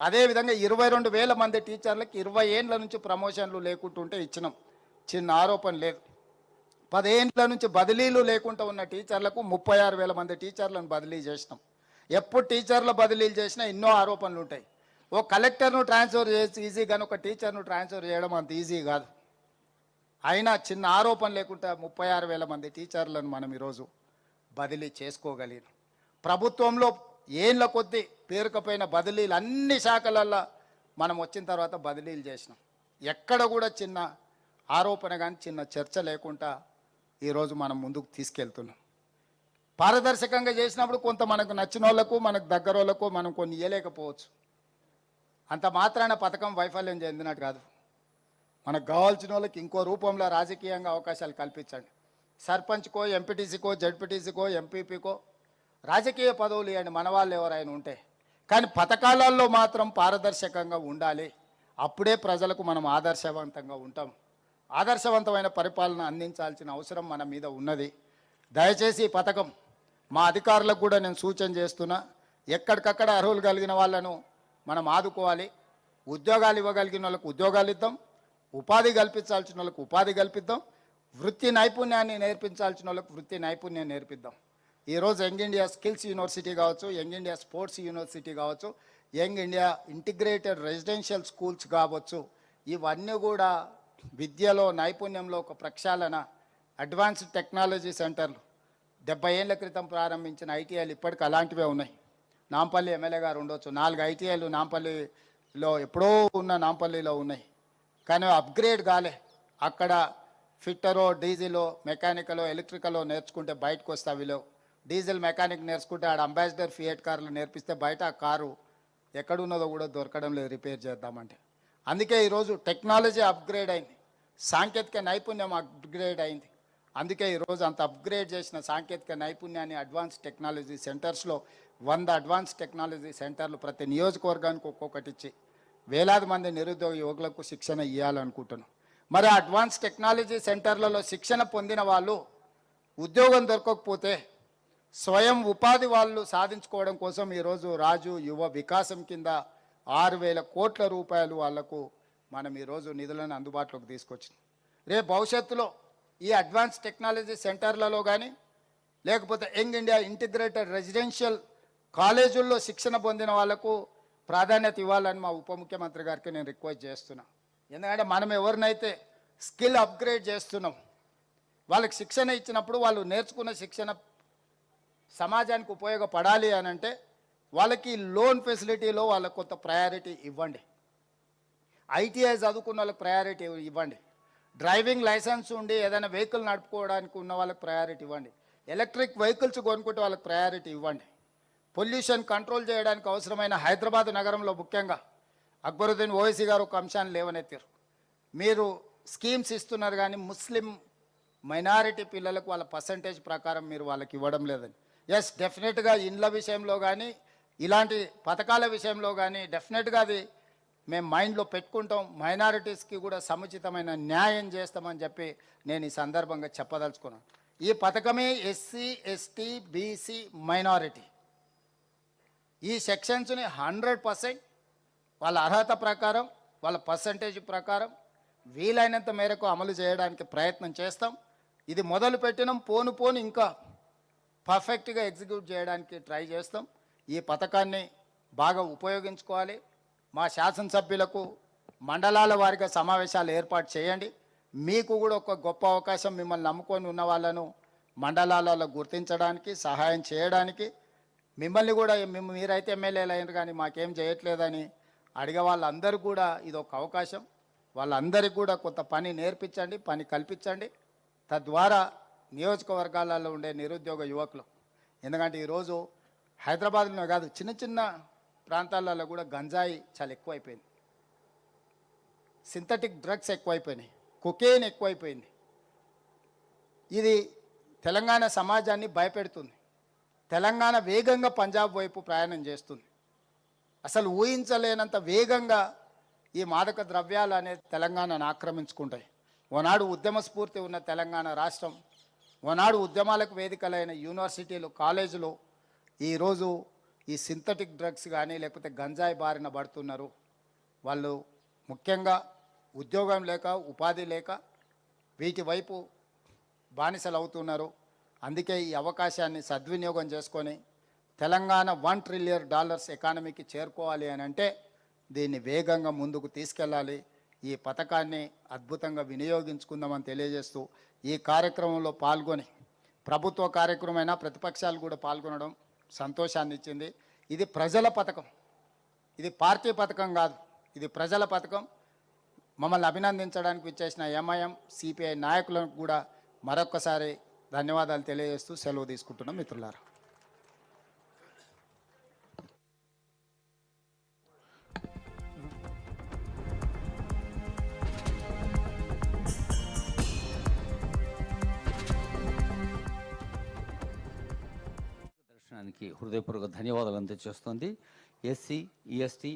అదేవిధంగా 22,000 మంది టీచర్లకు 20 ఏండ్ల నుంచి ప్రమోషన్లు లేకుంటుంటే ఇచ్చినాం. చిన్న ఆరోపణ లేదు. 10 ఏండ్ల నుంచి బదిలీలు లేకుండా ఉన్న టీచర్లకు 36,000 మంది టీచర్లను బదిలీ చేసినాం. ఎప్పుడు టీచర్ల బదిలీలు చేసినా ఎన్నో ఆరోపణలు ఉంటాయి. ఓ కలెక్టర్ను ట్రాన్స్ఫర్ చేసి ఈజీ కానీ ఒక టీచర్ను ట్రాన్స్ఫర్ చేయడం అంత ఈజీ కాదు. అయినా చిన్న ఆరోపణ లేకుండా 36,000 మంది టీచర్లను మనం ఈరోజు బదిలీ చేసుకోగలిగినాం. ప్రభుత్వంలో ఏళ్ళ కొద్దీ పేరుకపోయిన బదిలీలు అన్ని శాఖలల్లో మనం వచ్చిన తర్వాత బదిలీలు చేసినాం. ఎక్కడ కూడా చిన్న ఆరోపణ కానీ చిన్న చర్చ లేకుండా ఈరోజు మనం ముందుకు తీసుకెళ్తున్నాం. పారదర్శకంగా చేసినప్పుడు కొంత మనకు నచ్చిన వాళ్ళకు మనకు దగ్గర వాళ్ళకు మనం కొన్ని ఇవ్వలేకపోవచ్చు. అంత మాత్రాన పథకం వైఫల్యం చెందినట్టు కాదు. మనకు కావాల్సిన వాళ్ళకి ఇంకో రూపంలో రాజకీయంగా అవకాశాలు కల్పించండి. సర్పంచ్కో ఎంపీటీసీకో జడ్పీటీసీకో ఎంపీపీకో రాజకీయ పదవులు ఇవ్వండి మన వాళ్ళు ఎవరైనా ఉంటే. కానీ పథకాలలో మాత్రం పారదర్శకంగా ఉండాలి. అప్పుడే ప్రజలకు మనం ఆదర్శవంతంగా ఉంటాం. ఆదర్శవంతమైన పరిపాలన అందించాల్సిన అవసరం మన మీద ఉన్నది. దయచేసి ఈ పథకం మా అధికారులకు కూడా నేను సూచన చేస్తున్నా. ఎక్కడికక్కడ అర్హులు కలిగిన వాళ్ళను మనం ఆదుకోవాలి. ఉద్యోగాలు ఇవ్వగలిగిన వాళ్ళకు ఉద్యోగాలు ఇద్దాం. ఉపాధి కల్పించాల్సిన వాళ్ళకు ఉపాధి కల్పిద్దాం. వృత్తి నైపుణ్యాన్ని నేర్పించాల్సిన వాళ్ళకు వృత్తి నైపుణ్యాన్ని నేర్పిద్దాం. ఈరోజు యంగ్ ఇండియా స్కిల్స్ యూనివర్సిటీ కావచ్చు, యంగ్ ఇండియా స్పోర్ట్స్ యూనివర్సిటీ కావచ్చు, young India integrated residential schools కావచ్చు, ఇవన్నీ కూడా విద్యలో నైపుణ్యంలో ఒక ప్రక్షాళన. అడ్వాన్స్డ్ టెక్నాలజీ సెంటర్లు 70 ఏళ్ల క్రితం ప్రారంభించిన ఐటీఐలు ఇప్పటికి అలాంటివే ఉన్నాయి. నాంపల్లి ఎమ్మెల్యే గారు ఉండొచ్చు, 4 ఐటీఐలు నాంపల్లిలో ఎప్పుడో ఉన్న నాంపల్లిలో ఉన్నాయి. కానీ అప్గ్రేడ్ కాలే. అక్కడ ఫిట్టరో డీజిలో మెకానికలో ఎలక్ట్రికలో నేర్చుకుంటే బయటకు వస్తే అవిలో డీజిల్ మెకానిక్ నేర్చుకుంటే ఆడ అంబాసిడర్ ఫియట్ కార్లు నేర్పిస్తే బయట ఆ కారు ఎక్కడున్నదో కూడా దొరకడం లేదు రిపేర్ చేద్దామంటే. అందుకే ఈరోజు టెక్నాలజీ అప్గ్రేడ్ అయింది, సాంకేతిక నైపుణ్యం అప్గ్రేడ్ అయింది. అందుకే ఈరోజు అంత అప్గ్రేడ్ చేసిన సాంకేతిక నైపుణ్యాన్ని అడ్వాన్స్ టెక్నాలజీ సెంటర్స్లో 100 అడ్వాన్స్ టెక్నాలజీ సెంటర్లు ప్రతి నియోజకవర్గానికి ఒక్కొక్కటి ఇచ్చి వేలాది మంది నిరుద్యోగ యువకులకు శిక్షణ ఇవ్వాలనుకుంటున్నాం. మరి అడ్వాన్స్ టెక్నాలజీ సెంటర్లలో శిక్షణ పొందిన వాళ్ళు ఉద్యోగం దొరకకపోతే స్వయం ఉపాధి వాళ్ళు సాధించుకోవడం కోసం ఈరోజు రాజు యువ వికాసం కింద 6,000 కోట్ల రూపాయలు వాళ్లకు మనం ఈరోజు నిధులను అందుబాటులోకి తీసుకొచ్చినాం. రేపు భవిష్యత్తులో ఈ అడ్వాన్స్ టెక్నాలజీ సెంటర్లలో కానీ లేకపోతే యంగ్ ఇండియా ఇంటిగ్రేటెడ్ రెసిడెన్షియల్ కాలేజీల్లో శిక్షణ పొందిన వాళ్లకు ప్రాధాన్యత ఇవ్వాలని మా ఉప ముఖ్యమంత్రి గారికి నేను రిక్వెస్ట్ చేస్తున్నా. ఎందుకంటే మనం ఎవరినైతే స్కిల్ అప్గ్రేడ్ చేస్తున్నాం వాళ్ళకి శిక్షణ ఇచ్చినప్పుడు వాళ్ళు నేర్చుకున్న శిక్షణ సమాజానికి ఉపయోగపడాలి అని అంటే వాళ్ళకి లోన్ ఫెసిలిటీలో వాళ్ళకు కొంత ప్రయారిటీ ఇవ్వండి. ఐటీఐ చదువుకున్న వాళ్ళకి ప్రయారిటీ ఇవ్వండి. డ్రైవింగ్ లైసెన్స్ ఉండి ఏదైనా వెహికల్ నడుపుకోవడానికి ఉన్న వాళ్ళకి ప్రయారిటీ ఇవ్వండి. ఎలక్ట్రిక్ వెహికల్స్ కొనుక్కుంటే వాళ్ళకి ప్రయారిటీ ఇవ్వండి. పొల్యూషన్ కంట్రోల్ చేయడానికి అవసరమైన హైదరాబాద్ నగరంలో ముఖ్యంగా అక్బరుద్దీన్ ఓవైసీ గారు ఒక అంశాన్ని లేవనెత్తారు. మీరు స్కీమ్స్ ఇస్తున్నారు కానీ ముస్లిం మైనారిటీ పిల్లలకు వాళ్ళ పర్సంటేజ్ ప్రకారం మీరు వాళ్ళకి ఇవ్వడం లేదని. ఎస్, డెఫినెట్గా ఇండ్ల విషయంలో కానీ ఇలాంటి పథకాల విషయంలో కానీ డెఫినెట్గా అది మేము మైండ్లో పెట్టుకుంటాం. మైనారిటీస్కి కూడా సముచితమైన న్యాయం చేస్తామని చెప్పి నేను ఈ సందర్భంగా చెప్పదలుచుకున్నాను. ఈ పథకమే ఎస్సీ ఎస్టీ బీసీ మైనారిటీ ఈ సెక్షన్స్ని 100% వాళ్ళ అర్హత ప్రకారం వాళ్ళ పర్సంటేజ్ ప్రకారం వీలైనంత మేరకు అమలు చేయడానికి ప్రయత్నం చేస్తాం. ఇది మొదలు పెట్టినాం, పోను పోను ఇంకా పర్ఫెక్ట్గా ఎగ్జిక్యూట్ చేయడానికి ట్రై చేస్తాం. ఈ పథకాన్ని బాగా ఉపయోగించుకోవాలి. మా శాసనసభ్యులకు మండలాల వారీగా సమావేశాలు ఏర్పాటు చేయండి. మీకు కూడా ఒక గొప్ప అవకాశం, మిమ్మల్ని నమ్ముకొని ఉన్న వాళ్ళను మండలాలలో గుర్తించడానికి సహాయం చేయడానికి. మిమ్మల్ని కూడా మీరైతే ఎమ్మెల్యేలు అయినారు కానీ మాకేం చేయట్లేదని అడిగే వాళ్ళందరూ కూడా ఇది ఒక అవకాశం. వాళ్ళందరికీ కూడా కొంత పని నేర్పించండి, పని కల్పించండి. తద్వారా నియోజకవర్గాలలో ఉండే నిరుద్యోగ యువకులు, ఎందుకంటే ఈరోజు హైదరాబాద్లో కాదు చిన్న చిన్న ప్రాంతాలలో కూడా గంజాయి చాలా ఎక్కువైపోయింది, సింథటిక్ డ్రగ్స్ ఎక్కువైపోయినాయి, కొకేన్ ఎక్కువైపోయింది. ఇది తెలంగాణ సమాజాన్ని భయపెడుతుంది. తెలంగాణ వేగంగా పంజాబ్ వైపు ప్రయాణం చేస్తుంది. అసలు ఊహించలేనంత వేగంగా ఈ మాదక ద్రవ్యాలు అనేది తెలంగాణను ఆక్రమించుకుంటాయి. ఓనాడు ఉద్యమ స్ఫూర్తి ఉన్న తెలంగాణ రాష్ట్రం, ఓనాడు ఉద్యమాలకు వేదికలైన యూనివర్సిటీలు కాలేజీలు ఈరోజు ఈ సింథటిక్ డ్రగ్స్ కానీ లేకపోతే గంజాయి బారిన పడుతున్నారు. వాళ్ళు ముఖ్యంగా ఉద్యోగం లేక ఉపాధి లేక వీటి వైపు బానిసలు అవుతున్నారు. అందుకే ఈ అవకాశాన్ని సద్వినియోగం చేసుకొని తెలంగాణ $1 ట్రిలియన్ ఎకానమీకి చేరుకోవాలి అని అంటే దీన్ని వేగంగా ముందుకు తీసుకెళ్ళాలి. ఈ పథకాన్ని అద్భుతంగా వినియోగించుకుందామని తెలియజేస్తూ ఈ కార్యక్రమంలో పాల్గొని ప్రభుత్వ కార్యక్రమమైనా ప్రతిపక్షాలు కూడా పాల్గొనడం సంతోషాన్ని ఇచ్చింది. ఇది ప్రజల పథకం, ఇది పార్టీ పథకం కాదు, ఇది ప్రజల పథకం. మమ్మల్ని అభినందించడానికి విచ్చేసిన ఎంఐఎం సిపిఐ నాయకులకు కూడా మరొక్కసారి ధన్యవాదాలు తెలియజేస్తూ సెలవు తీసుకుంటున్నాం మిత్రులారా. దర్శనానికి హృదయపూర్వక ధన్యవాదాలు అందజేస్తోంది ఎస్సీ, ఎస్టీ